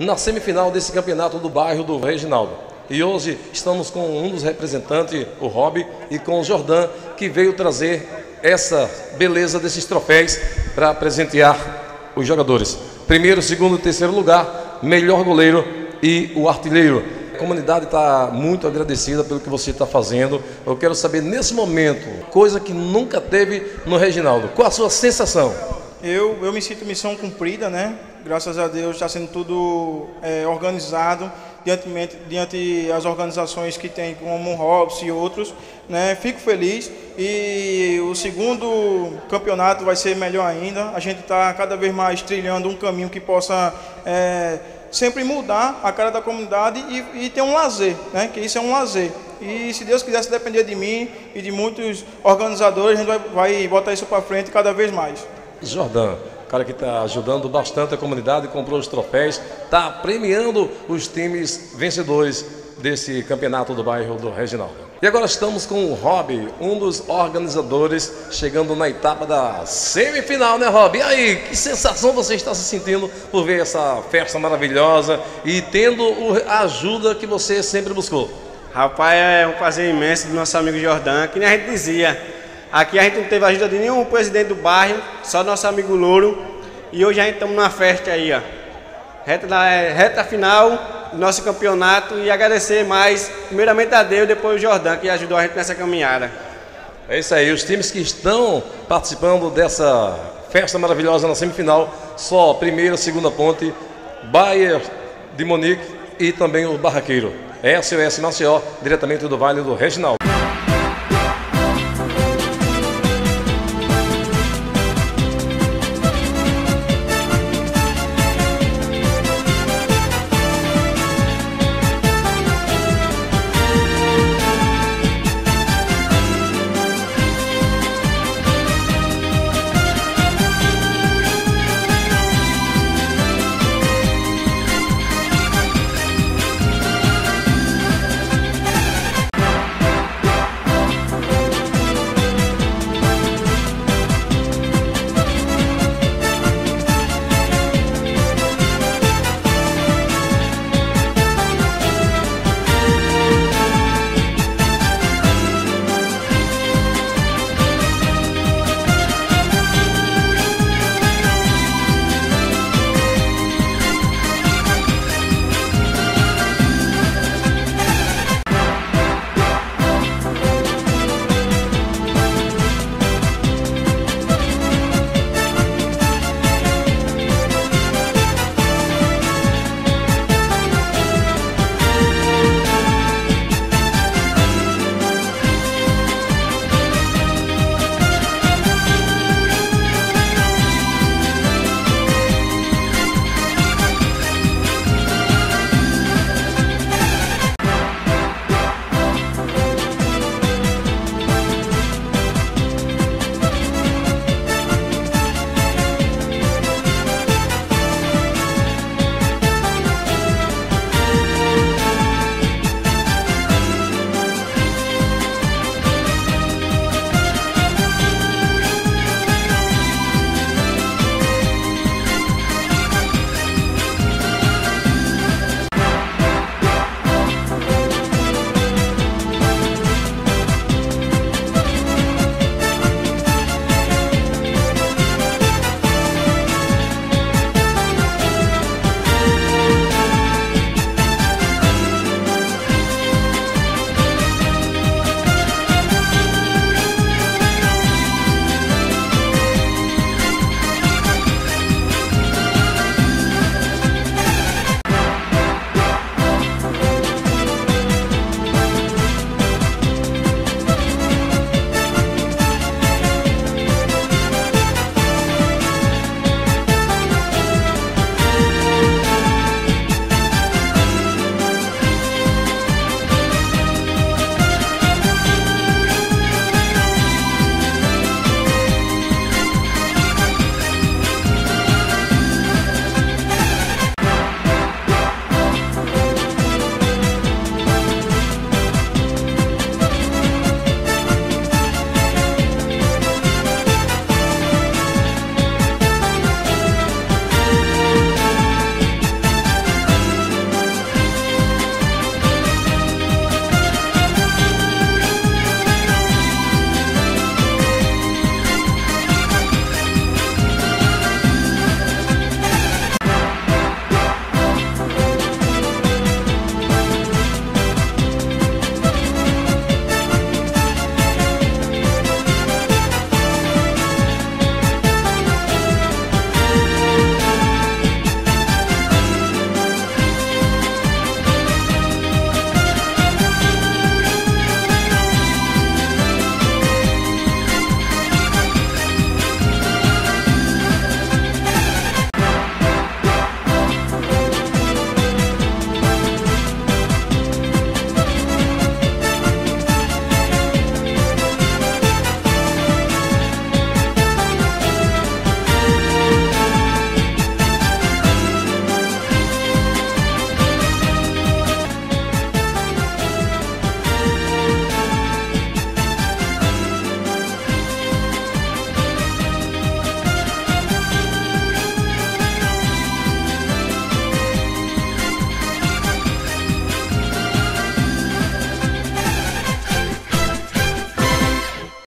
na semifinal desse campeonato do bairro do Reginaldo. E hoje estamos com um dos representantes, o Rob, e com o Jordan, que veio trazer essa beleza desses troféus para presentear os jogadores. Primeiro, segundo e terceiro lugar, melhor goleiro e o artilheiro. A comunidade está muito agradecida pelo que você está fazendo. Eu quero saber, nesse momento, coisa que nunca teve no Reginaldo, qual a sua sensação? Eu me sinto missão cumprida, né? Graças a Deus está sendo tudo organizado diante as organizações que tem, como o Robson e outros, né? Fico feliz e o segundo campeonato vai ser melhor ainda. A gente está cada vez mais trilhando um caminho que possa sempre mudar a cara da comunidade e ter um lazer, né? Que isso é um lazer. E se Deus quiser, se depender de mim e de muitos organizadores, a gente vai botar isso para frente cada vez mais. Jordan, cara que está ajudando bastante a comunidade, comprou os troféus, está premiando os times vencedores desse campeonato do bairro do Reginaldo. E agora estamos com o Rob, um dos organizadores, chegando na etapa da semifinal, né, Rob? E aí, que sensação você está se sentindo por ver essa festa maravilhosa e tendo a ajuda que você sempre buscou? Rapaz, é um prazer imenso do nosso amigo Jordan, que nem a gente dizia. Aqui a gente não teve ajuda de nenhum presidente do bairro, só nosso amigo Louro. E hoje a gente estamos na festa aí, ó. Reta final do nosso campeonato e agradecer mais, primeiramente a Deus, depois o Jordan, que ajudou a gente nessa caminhada. É isso aí, os times que estão participando dessa festa maravilhosa na semifinal, só primeira, segunda ponte, Bayer de Monique e também o Barraqueiro. SOS Maceió, diretamente do Vale do Reginaldo.